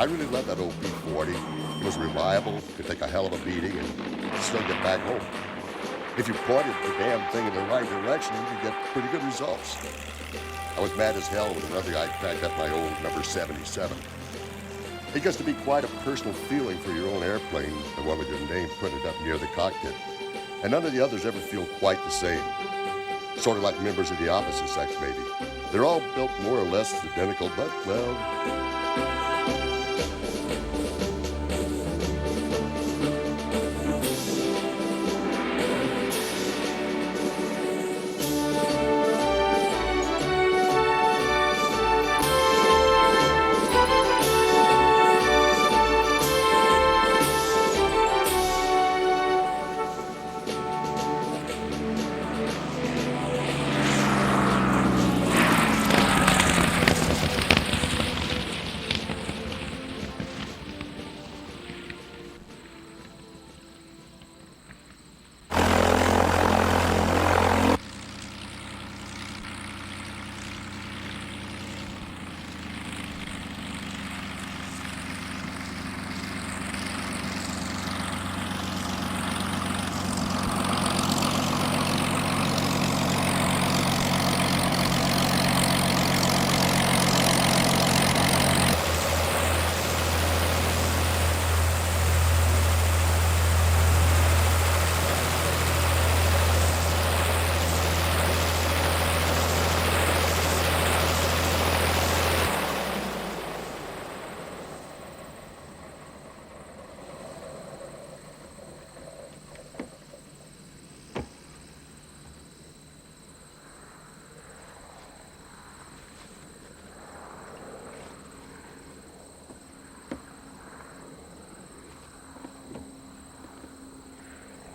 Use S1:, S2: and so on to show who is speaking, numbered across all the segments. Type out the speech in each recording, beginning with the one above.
S1: I really love that old P-40. It was reliable, could take a hell of a beating, and still get back home. If you pointed the damn thing in the right direction, you could get pretty good results. I was mad as hell with another guy cracked up my old number 77. It gets to be quite a personal feeling for your own airplane, the one with your name printed up near the cockpit. And none of the others ever feel quite the same. Sort of like members of the opposite sex, maybe. They're all built more or less identical, but, well...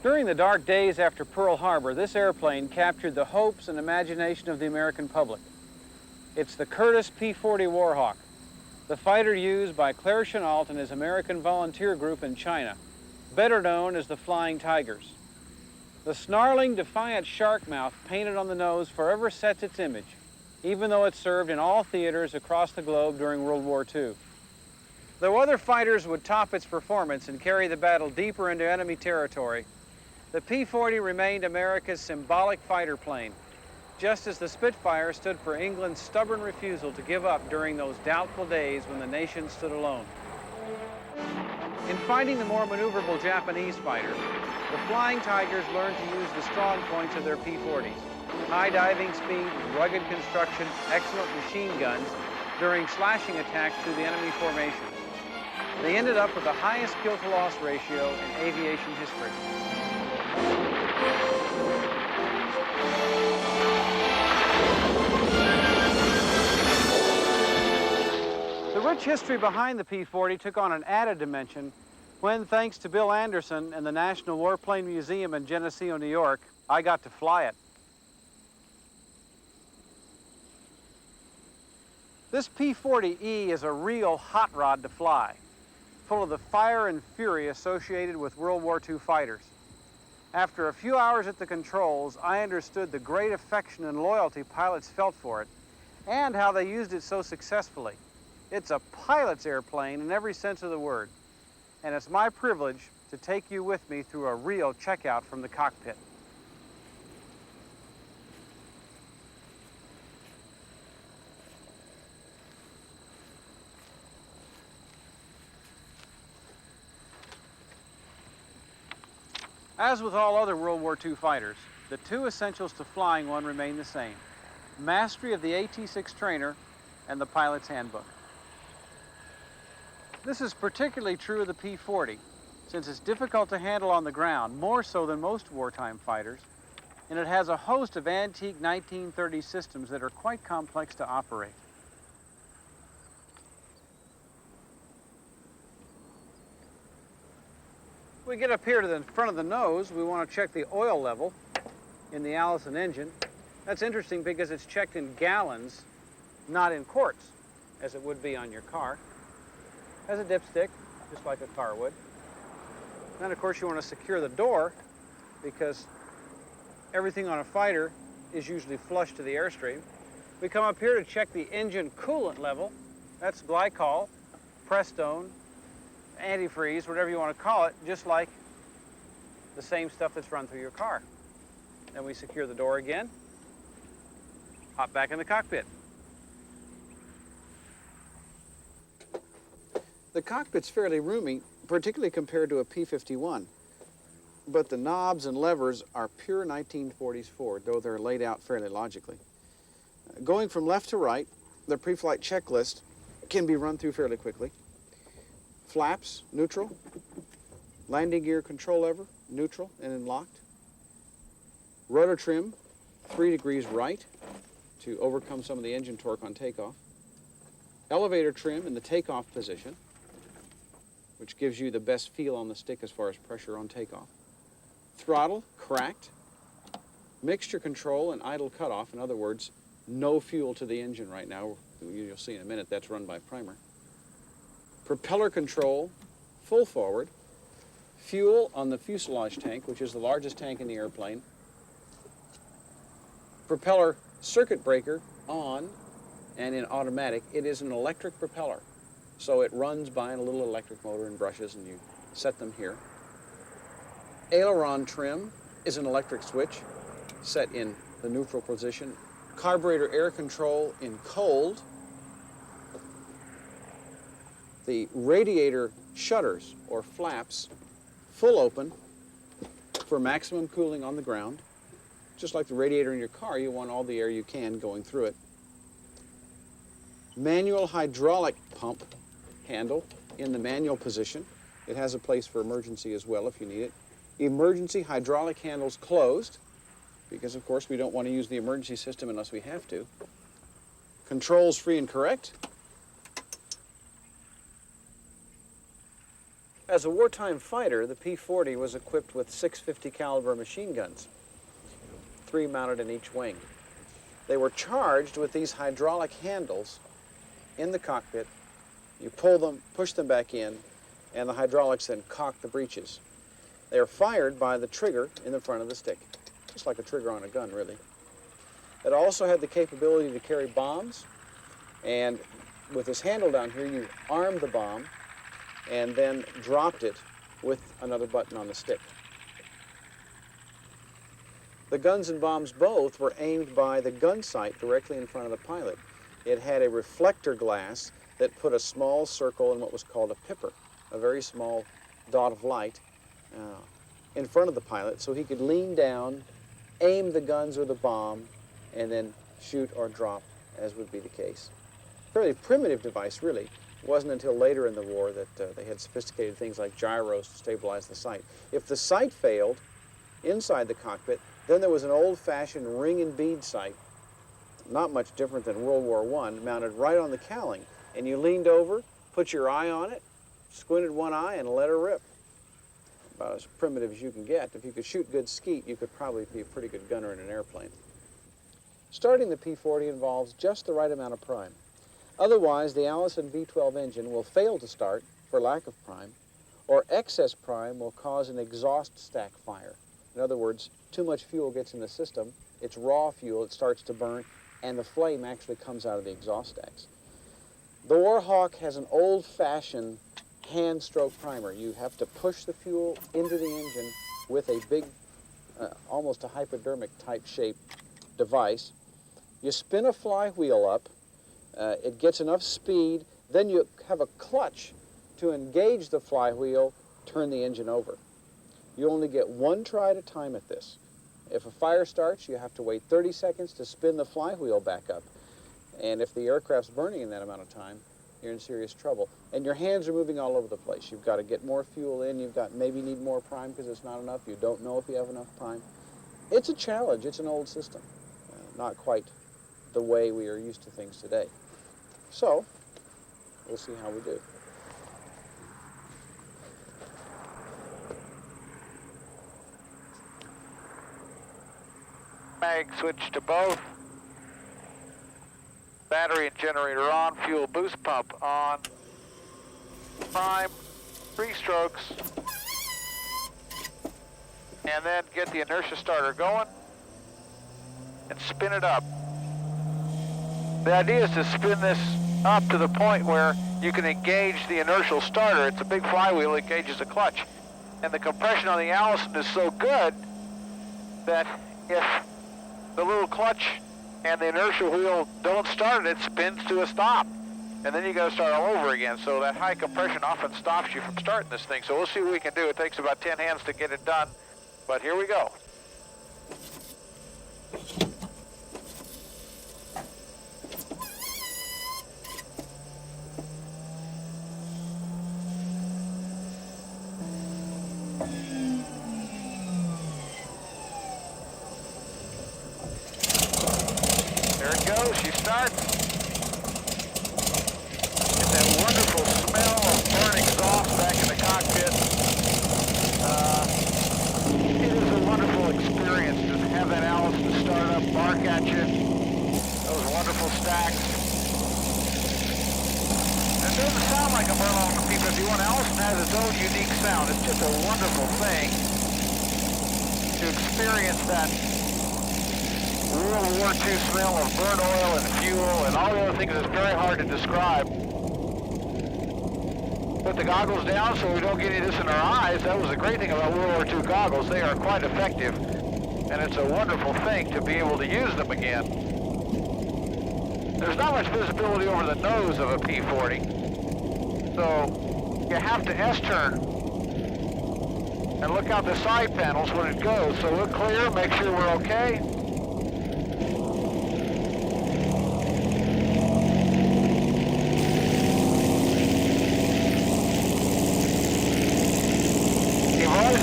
S2: During the dark days after Pearl Harbor, this airplane captured the hopes and imagination of the American public. It's the Curtiss P-40 Warhawk, the fighter used by Claire Chennault and his American volunteer group in China, better known as the Flying Tigers. The snarling, defiant shark mouth painted on the nose forever sets its image, even though it served in all theaters across the globe during World War II. Though other fighters would top its performance and carry the battle deeper into enemy territory, the P-40 remained America's symbolic fighter plane, just as the Spitfire stood for England's stubborn refusal to give up during those doubtful days when the nation stood alone. In fighting the more maneuverable Japanese fighter, the Flying Tigers learned to use the strong points of their P-40s, high diving speed, rugged construction, excellent machine guns during slashing attacks through the enemy formations. They ended up with the highest kill-to-loss ratio in aviation history. The rich history behind the P-40 took on an added dimension when, thanks to Bill Anderson and the National Warplane Museum in Geneseo, New York, I got to fly it. This P-40E is a real hot rod to fly, full of the fire and fury associated with World War II fighters. After a few hours at the controls, I understood the great affection and loyalty pilots felt for it and how they used it so successfully. It's a pilot's airplane in every sense of the word, and it's my privilege to take you with me through a real checkout from the cockpit. As with all other World War II fighters, the two essentials to flying one remain the same: mastery of the AT-6 trainer and the pilot's handbook. This is particularly true of the P-40, since it's difficult to handle on the ground, more so than most wartime fighters, and it has a host of antique 1930s systems that are quite complex to operate. We get up here to the front of the nose, we want to check the oil level in the Allison engine. That's interesting because it's checked in gallons, not in quarts, as it would be on your car. Has a dipstick, just like a car would. Then, of course, you want to secure the door because everything on a fighter is usually flush to the airstream. We come up here to check the engine coolant level. That's glycol. Prestone, antifreeze, whatever you want to call it, just like the same stuff that's run through your car. Then we secure the door again, hop back in the cockpit. The cockpit's fairly roomy, particularly compared to a P-51, but the knobs and levers are pure 1940s Ford, though they're laid out fairly logically. Going from left to right, the pre-flight checklist can be run through fairly quickly. Flaps, neutral. Landing gear control lever, neutral and then locked. Rudder trim, 3 degrees right to overcome some of the engine torque on takeoff. Elevator trim in the takeoff position, which gives you the best feel on the stick as far as pressure on takeoff. Throttle, cracked. Mixture control and idle cutoff, in other words, no fuel to the engine right now. You'll see in a minute that's run by primer. Propeller control, full forward. Fuel on the fuselage tank, which is the largest tank in the airplane. Propeller circuit breaker on, and in automatic, it is an electric propeller. So it runs by a little electric motor and brushes, and you set them here. Aileron trim is an electric switch set in the neutral position. Carburetor air control in cold. The radiator shutters or flaps full open for maximum cooling on the ground. Just like the radiator in your car, you want all the air you can going through it. Manual hydraulic pump handle in the manual position. It has a place for emergency as well if you need it. Emergency hydraulic handles closed, because of course we don't want to use the emergency system unless we have to. Controls free and correct. As a wartime fighter, the P-40 was equipped with 650 caliber machine guns, 3 mounted in each wing. They were charged with these hydraulic handles in the cockpit. You pull them, push them back in, and the hydraulics then cock the breeches. They are fired by the trigger in the front of the stick, just like a trigger on a gun, really. It also had the capability to carry bombs, and with this handle down here, you armed the bomb and then dropped it with another button on the stick. The guns and bombs both were aimed by the gun sight directly in front of the pilot. It had a reflector glass that put a small circle in what was called a pipper, a very small dot of light in front of the pilot, so he could lean down, aim the guns or the bomb, and then shoot or drop, as would be the case. Fairly primitive device, really. It wasn't until later in the war that they had sophisticated things like gyros to stabilize the sight. If the sight failed inside the cockpit, then there was an old-fashioned ring and bead sight, not much different than World War I, mounted right on the cowling. And you leaned over, put your eye on it, squinted one eye, and let her rip. About as primitive as you can get. If you could shoot good skeet, you could probably be a pretty good gunner in an airplane. Starting the P-40 involves just the right amount of prime. Otherwise, the Allison V12 engine will fail to start for lack of prime, or excess prime will cause an exhaust stack fire. In other words, too much fuel gets in the system, it's raw fuel, it starts to burn, and the flame actually comes out of the exhaust stacks. The Warhawk has an old-fashioned hand-stroke primer. You have to push the fuel into the engine with a big, almost a hypodermic type shaped device. You spin a flywheel up, it gets enough speed, then you have a clutch to engage the flywheel, turn the engine over. You only get one try at a time at this. If a fire starts, you have to wait 30 seconds to spin the flywheel back up. And if the aircraft's burning in that amount of time, you're in serious trouble. And your hands are moving all over the place. You've got to get more fuel in. You've got maybe need more prime because it's not enough. You don't know if you have enough prime. It's a challenge. It's an old system. Not quite the way we are used to things today. So, we'll see how we do.
S3: Mag switch to both. Battery and generator on, fuel boost pump on. Prime, 3 strokes. And then get the inertia starter going and spin it up. The idea is to spin this up to the point where you can engage the inertial starter. It's a big flywheel that engages the clutch. And the compression on the Allison is so good that if the little clutch and the inertial wheel don't start it, it spins to a stop. And then you got to start all over again. So that high compression often stops you from starting this thing. So we'll see what we can do. It takes about 10 hands to get it done. But here we go. There it goes. She starts. Get that wonderful smell of burning exhaust back in the cockpit. It is a wonderful experience to have that Allison start up, bark at you. Those wonderful stacks. It doesn't sound like a Merlin P-51. Allison has its own unique sound. It's just a wonderful thing to experience that World War II smell of burnt oil and fuel and all the other things that's very hard to describe. Put the goggles down so we don't get any of this in our eyes. That was the great thing about World War II goggles. They are quite effective, and it's a wonderful thing to be able to use them again. There's not much visibility over the nose of a P-40, so you have to S-turn and look out the side panels when it goes. So we're clear, make sure we're okay.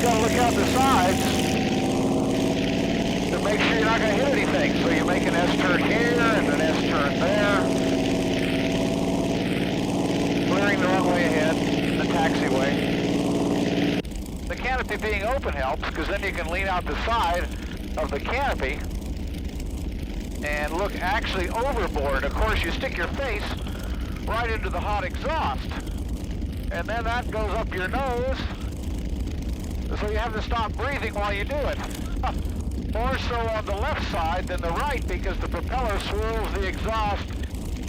S3: Got to look out the sides to make sure you're not going to hit anything. So you make an S-turn here and an S-turn there. Clearing the runway ahead, the taxiway. The canopy being open helps because then you can lean out the side of the canopy and look actually overboard. Of course, you stick your face right into the hot exhaust and then that goes up your nose. So you have to stop breathing while you do it. More so on the left side than the right because the propeller swirls the exhaust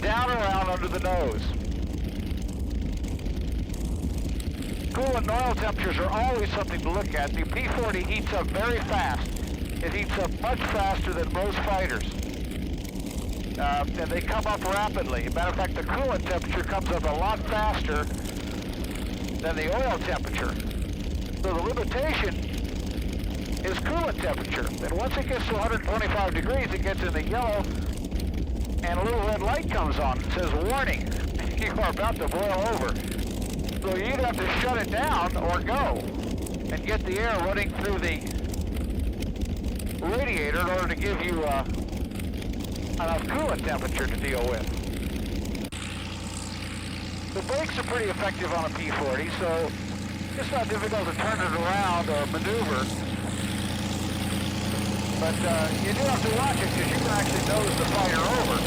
S3: down around under the nose. Coolant and oil temperatures are always something to look at. The P-40 heats up very fast. It heats up much faster than most fighters. And they come up rapidly. Matter of fact, the coolant temperature comes up a lot faster than the oil temperature. So the limitation is coolant temperature. And once it gets to 125 degrees, it gets in the yellow, and a little red light comes on. It says, warning, you are about to boil over. So you either have to shut it down or go and get the air running through the radiator in order to give you enough coolant temperature to deal with. The brakes are pretty effective on a P-40, so it's not difficult to turn it around or maneuver, but you do have to watch it because you can actually nose the fighter over.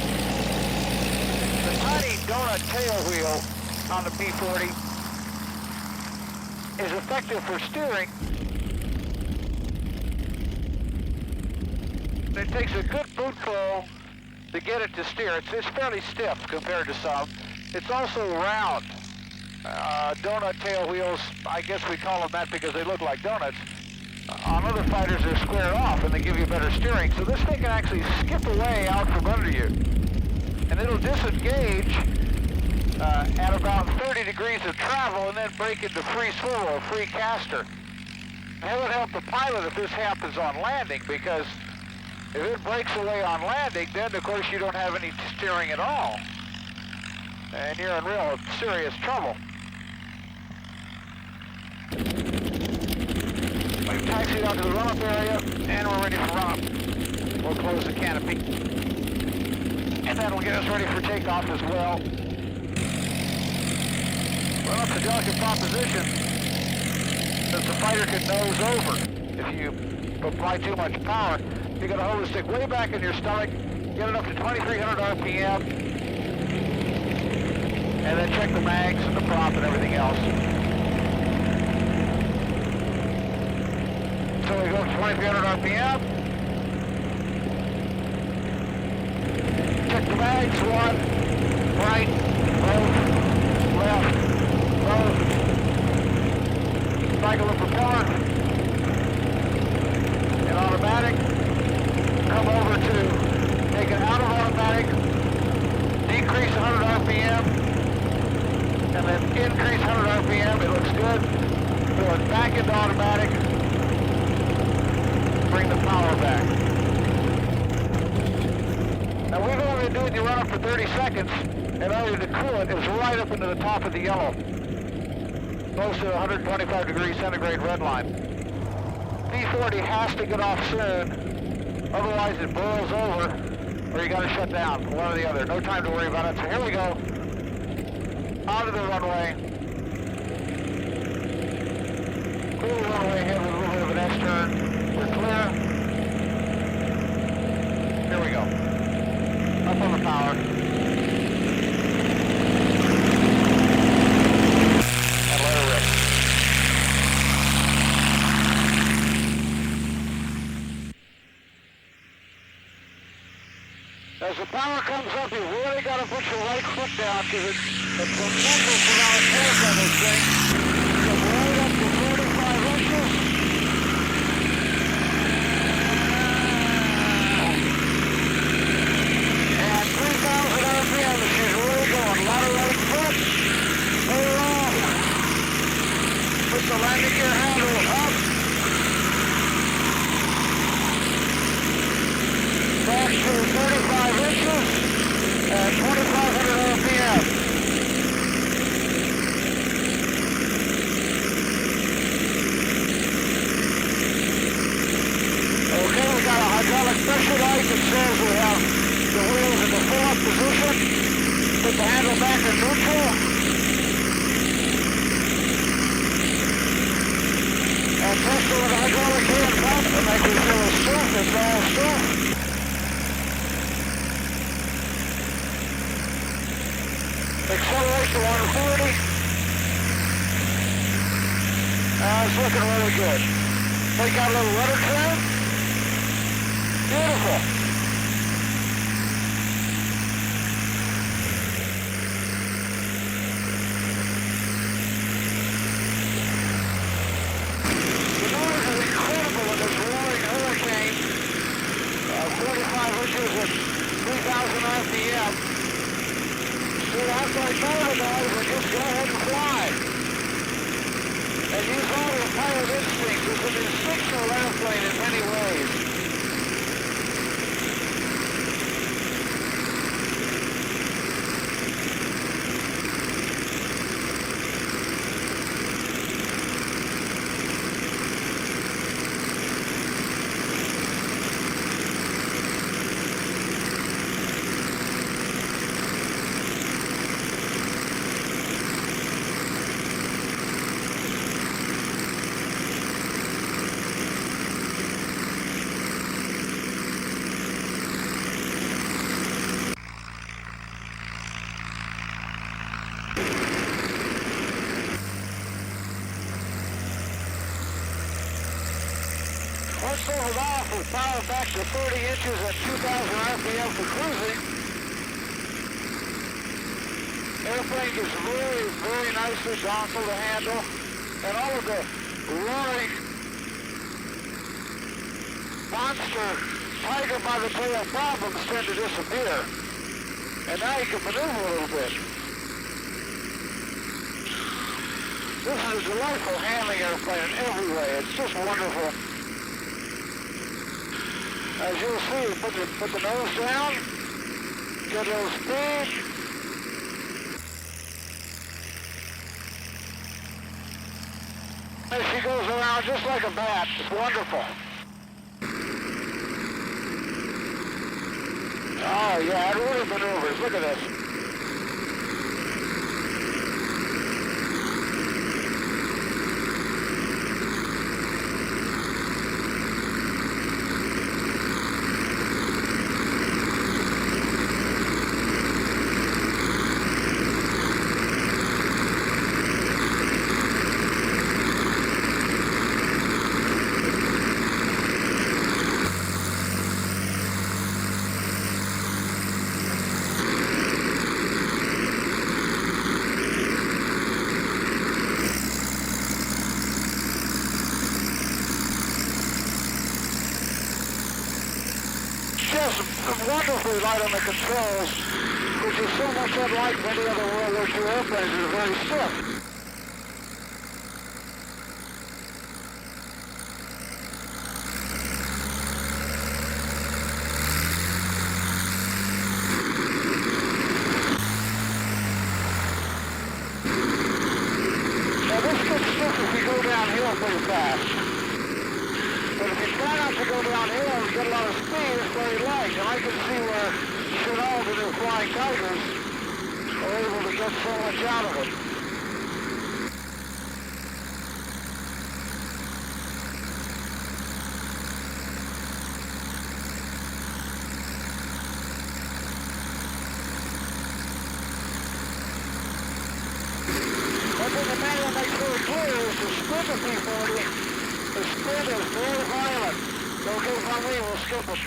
S3: The tiny donut tail wheel on the P-40 is effective for steering. It takes a good bootful to get it to steer. It's fairly stiff compared to some. It's also round. Donut tail wheels, I guess we call them that because they look like donuts. On other fighters, they're squared off and they give you better steering. So this thing can actually skip away out from under you. And it'll disengage at about 30 degrees of travel and then break into free swivel or free caster. That would help the pilot if this happens on landing, because if it breaks away on landing, then of course you don't have any steering at all. And you're in real serious trouble. We've taxied out to the run-up area, and we're ready for run-up. We'll close the canopy. And that'll get us ready for takeoff as well. Run-up's a delicate proposition, because the fighter can nose over. If you apply too much power, you're going to hold the stick way back in your stomach, get it up to 2,300 RPM, and then check the mags and the prop and everything else. So we go to 2,300 RPM. Check the mags, one, right, both, left. Nose. Cycle the propeller. In automatic. Come over to take it out of automatic. Decrease 100 RPM. And then increase 100 RPM. It looks good. Pull it back into automatic. Bring the power back. Now we've only been doing the run-up for 30 seconds, and only the coolant is right up into the top of the yellow. Close to 125 degrees centigrade red line. P-40 has to get off soon, otherwise it boils over, or you gotta shut down, one or the other. No time to worry about it, so here we go. Onto the runway. Clear the runway here with a little bit of an S-turn. We're clear. Here we go. Up on the power. And let her rip. As the power comes up, you really got to put your right foot down because it's a tremendous amount of torque on this thing. Come right up to 45 inches. And 3,000 RPM. She's really going. A lot of right foot. Hold on. Put the landing gear handle up. Back to 35 inches at 2,500 RPM. Okay, we got a hydraulic pressure light that says we have the wheels in the full-up position. Put the handle back in neutral. And test it with the hydraulic hand pump to make it feel as smooth as all smooth. Accelerate to 140. It's looking really good. Take out a little rudder trim. Beautiful. The noise is incredible in this roaring hurricane. 45 inches at 3,000 RPM. So after I told the guys, we just go ahead and fly. And use all your pilot instincts. It's an instinctual airplane in many ways. Once leveled off, with power back to 30 inches at 2,000 RPM for cruising. Airplane is very, very nicely docile to handle, and all of the roaring monster tiger by the tail problems tend to disappear. And now you can maneuver a little bit. This is a delightful handling airplane in every way. It's just wonderful. As you'll see, put the nose down, get a little speed. And she goes around just like a bat. It's wonderful. Oh yeah, it really maneuvers. Look at this. Yes, wonderfully light on the controls, which is so much unlike many other World War II airplanes that are very stiff. Now this gets stiff if we go downhill pretty fast. But if you try not to go downhill and get a lot of speed, it's very light. And I can see where Chanel and the Flying Tigers are able to get so much out of it. One thing the manual makes very clear is the sprint of P-40. The sprint is very violent. Okay, from me, we'll skip it.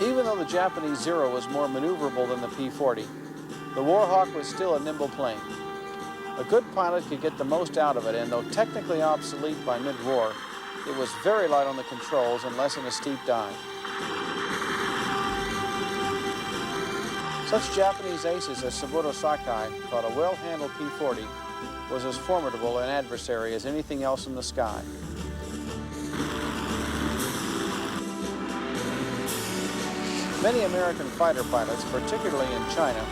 S2: Even though the Japanese Zero was more maneuverable than the P-40, the Warhawk was still a nimble plane. A good pilot could get the most out of it, and though technically obsolete by mid-war, it was very light on the controls and less in a steep dive. Such Japanese aces as Saburo Sakai thought a well-handled P-40 was as formidable an adversary as anything else in the sky. Many American fighter pilots, particularly in China,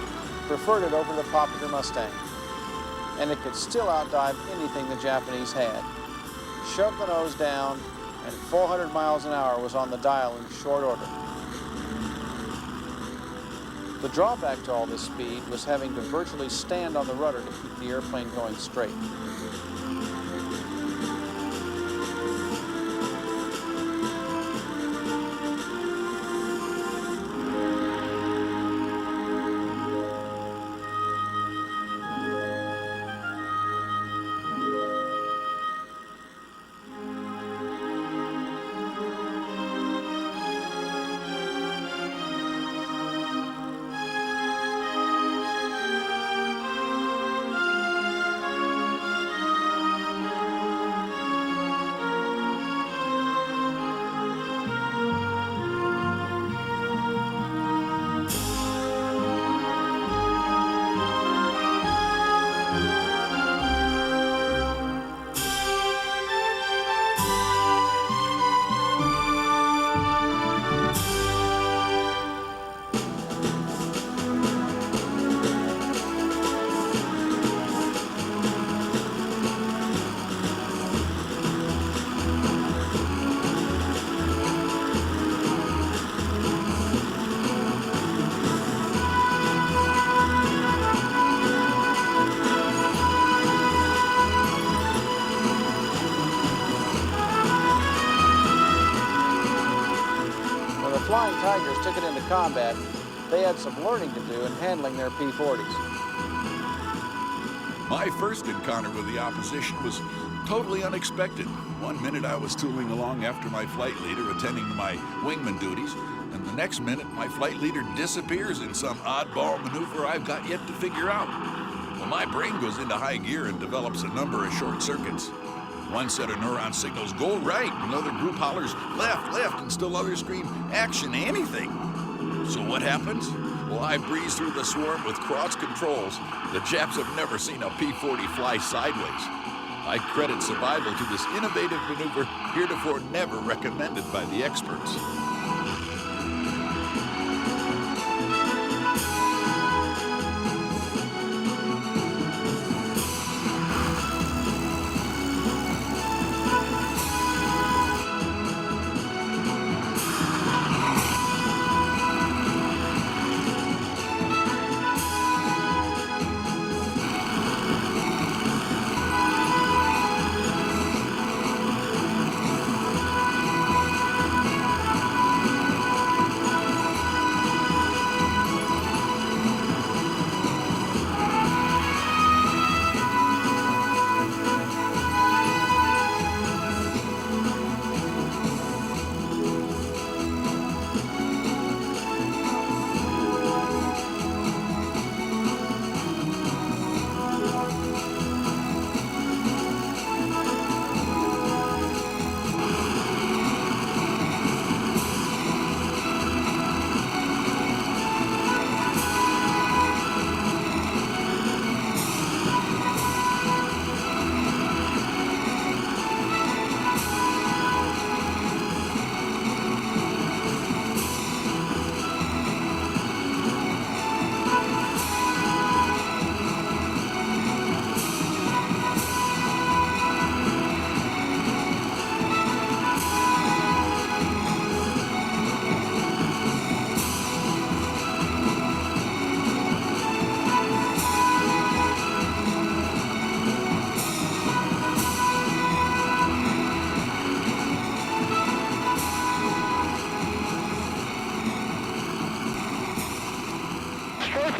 S2: preferred it over the popular Mustang, and it could still outdive anything the Japanese had. Shove the nose down, and 400 miles an hour was on the dial in short order. The drawback to all this speed was having to virtually stand on the rudder to keep the airplane going straight. Flying Tigers took it into combat, they had some learning to do in handling their P-40s.
S4: My first encounter with the opposition was totally unexpected. One minute I was tooling along after my flight leader attending to my wingman duties, and the next minute my flight leader disappears in some oddball maneuver I've got yet to figure out. My brain goes into high gear and develops a number of short circuits. One set of neuron signals go right, another group hollers left, left, and still others scream action, anything. So what happens? Well, I breeze through the swarm with cross controls. The Japs have never seen a P-40 fly sideways. I credit survival to this innovative maneuver, heretofore never recommended by the experts.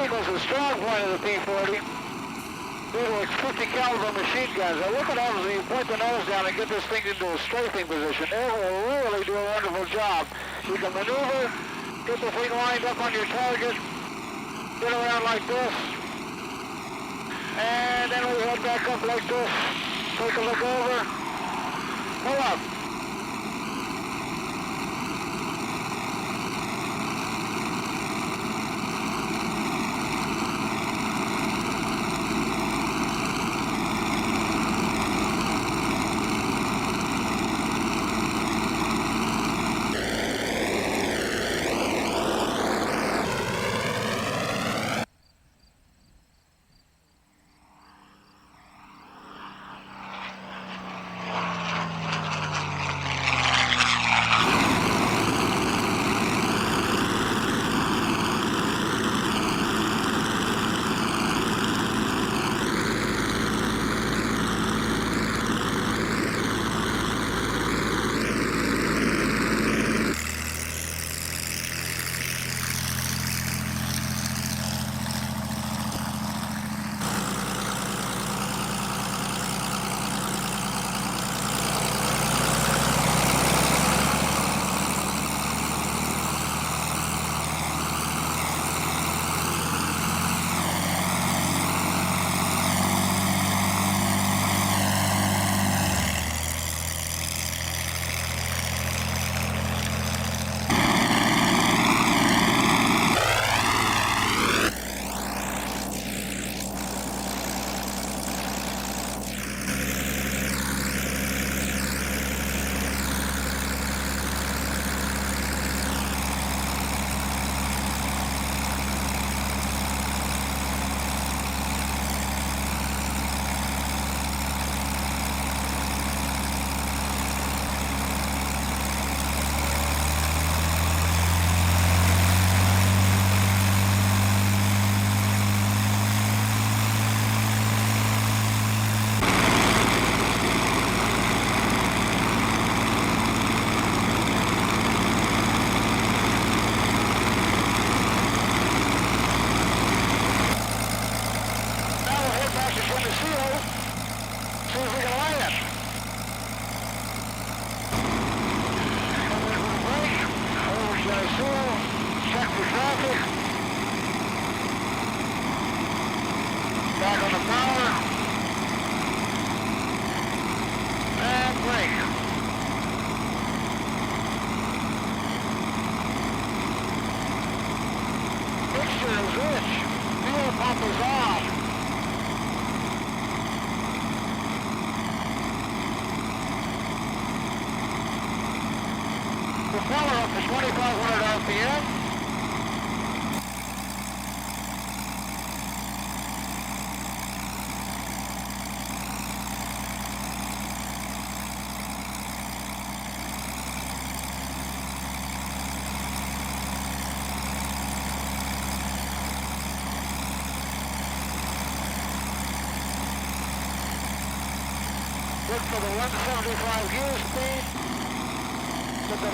S3: Was a strong point of the P-40 due to its 50 caliber machine guns. Now look what happens when you point the nose down and get this thing into a strafing position. It will really do a wonderful job. You can maneuver, get the thing lined up on your target, get around like this, and then we head back up like this, take a look over, pull up. top is on. Propeller up to 2,500 RPM. Look for the 175 gear speed. Put the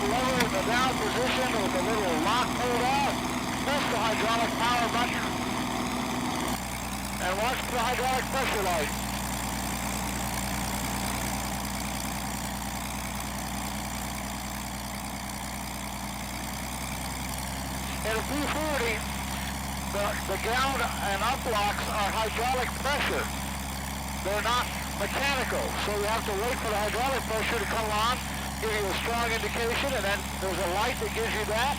S3: lever in the down position with the little lock pulled out. Press the hydraulic power button. And watch the hydraulic pressure light. In a P-40, the ground and up locks are hydraulic pressure. They're not mechanical, so you have to wait for the hydraulic pressure to come on, give you a strong indication, and then there's a light that gives you that.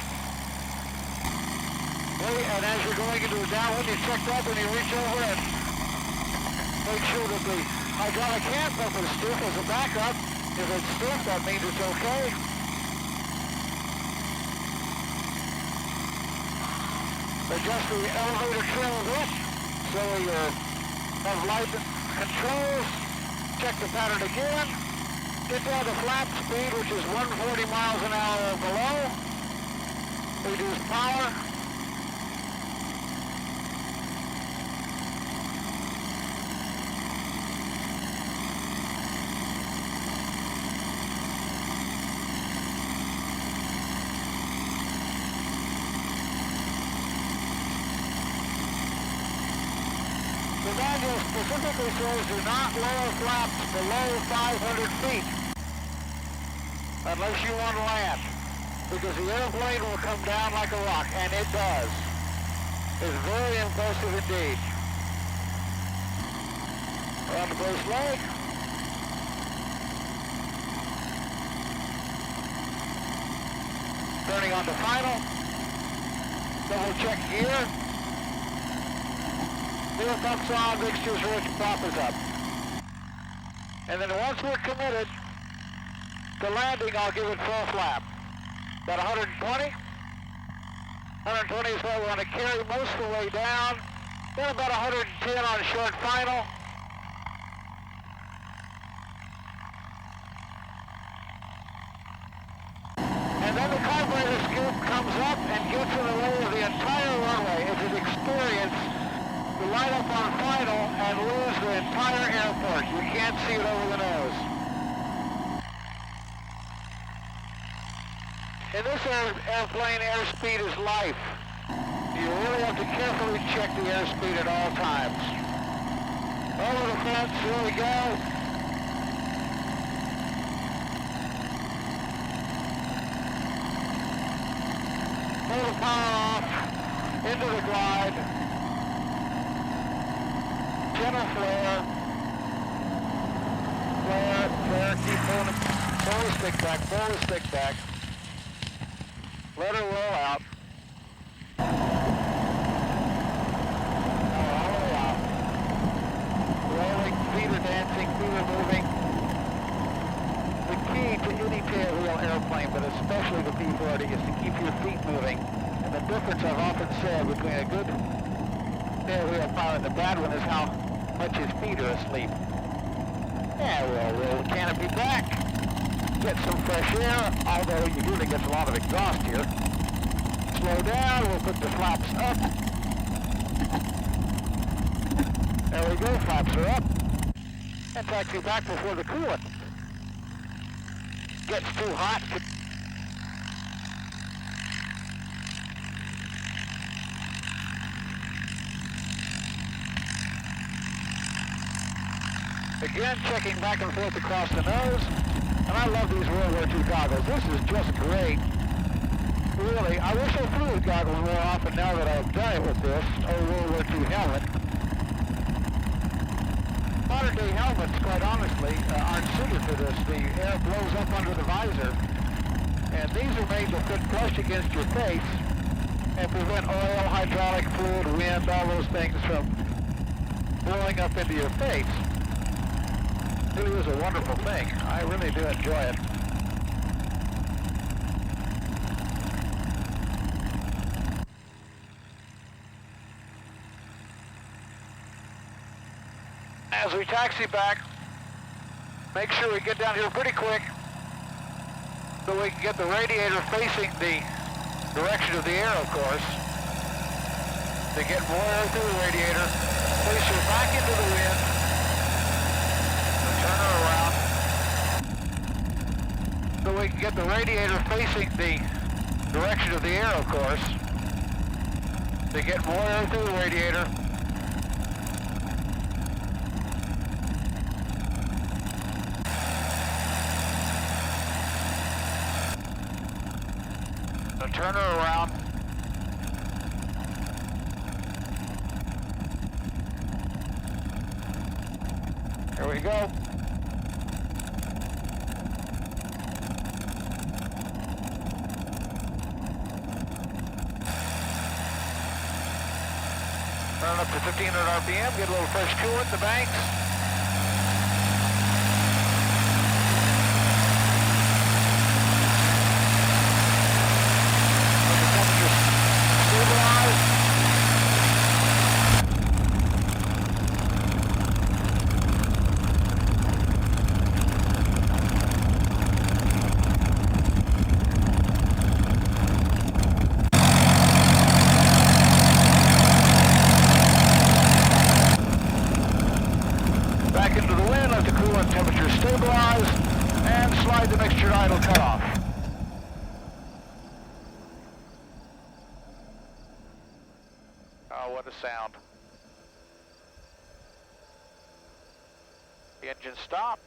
S3: Wait, and as you're going into the downwind, you check that, and you reach over and make sure that the hydraulic hand pump is stiff as a backup. If it's stiff, that means it's okay. Adjust the elevator trim a bit, so you have light controls. Check the pattern again. Get down to flap speed, which is 140 miles an hour or below. Reduce power. The manual specifically says do not lower flaps below 500 feet unless you want to land, because the airplane will come down like a rock, and it does. It's very impressive indeed. On the brace leg. Turning on to final. Double check gear. Fuel pumps on, mixtures rich, prop is up. And then once we're committed to landing, I'll give it full flap. About 120. 120 is what we want to carry most of the way down. Then about 110 on short final. And then the carburetor scoop comes up and gets in the way of the entire runway. It's an experience to line up on final and lose the entire airport. You can't see it over the nose. In this airplane, airspeed is life. You really have to carefully check the airspeed at all times. Over the fence, here we go. Pull the power off, into the glide. Gentle flare, keep pulling it, pull the stick back, let her roll out. Now all the way out. Rolling, feet are dancing, feet are moving. The key to any tailwheel airplane, but especially the P-40, is to keep your feet moving. And the difference I've often said between a good tailwheel pilot and the bad one is how much his feet are asleep. Yeah, we'll roll the canopy back, get some fresh air, although you usually get a lot of exhaust here. Slow down, we'll put the flaps up. There we go, flaps are up. And taxi back before the coolant gets too hot. Again, checking back and forth across the nose. And I love these World War II goggles. This is just great. Really, I wish I flew with goggles more often now that I've done it with this old World War II helmet. Modern day helmets, quite honestly, aren't suited for this. The air blows up under the visor. And these are made to fit flush against your face and prevent oil, hydraulic fluid, wind, all those things from blowing up into your face. It really is a wonderful thing. I really do enjoy it. As we taxi back, make sure we get down here pretty quick so we can get the radiator facing the direction of the air, of course. To get more air through the radiator, place her back into the wind, and turn her around. So we can get the radiator facing the direction of the air, of course. To get more air through the radiator. And turn her around. Here we go. Turn up to 1500 RPM, get a little fresh coolant in the banks. Let the temperature stabilize. Back into the wind, let the coolant temperature stabilize, and slide the mixture to idle cutoff. Oh, what a sound. The engine stop,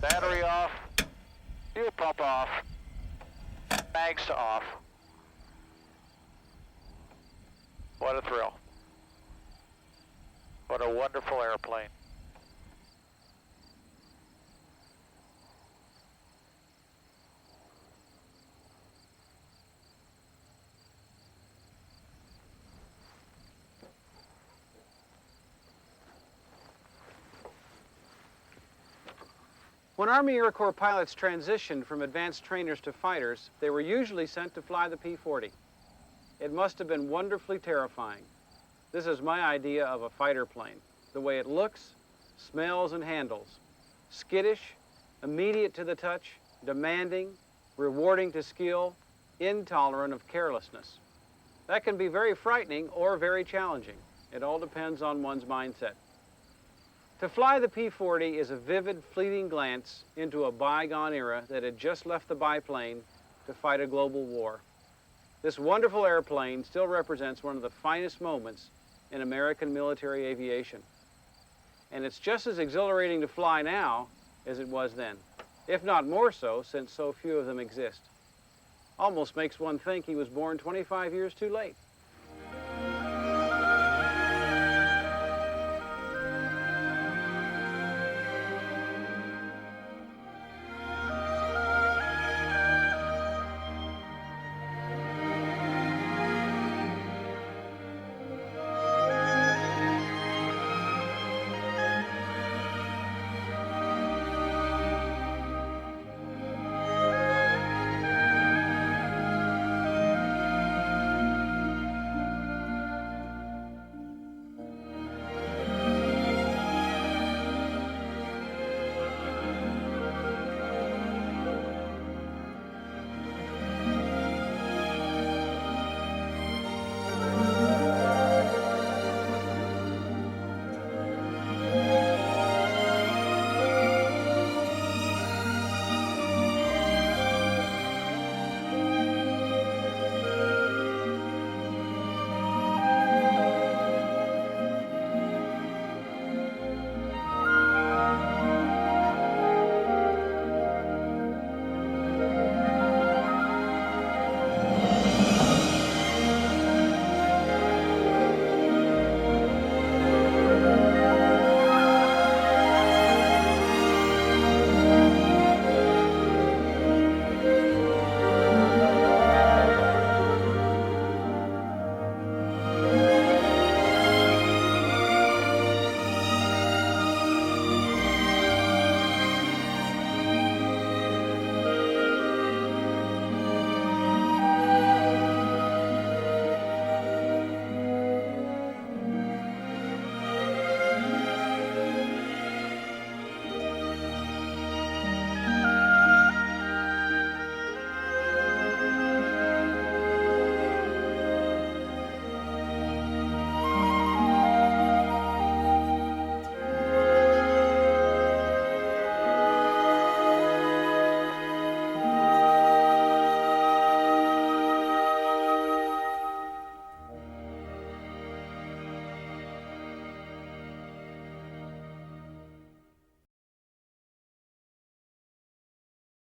S3: battery off, fuel pump off, mags off. What a thrill. What a wonderful airplane.
S2: When Army Air Corps pilots transitioned from advanced trainers to fighters, they were usually sent to fly the P-40. It must have been wonderfully terrifying. This is my idea of a fighter plane. The way it looks, smells, and handles. Skittish, immediate to the touch, demanding, rewarding to skill, intolerant of carelessness. That can be very frightening or very challenging. It all depends on one's mindset. To fly the P-40 is a vivid, fleeting glance into a bygone era that had just left the biplane to fight a global war. This wonderful airplane still represents one of the finest moments in American military aviation. And it's just as exhilarating to fly now as it was then, if not more so, since so few of them exist. Almost makes one think he was born 25 years too late.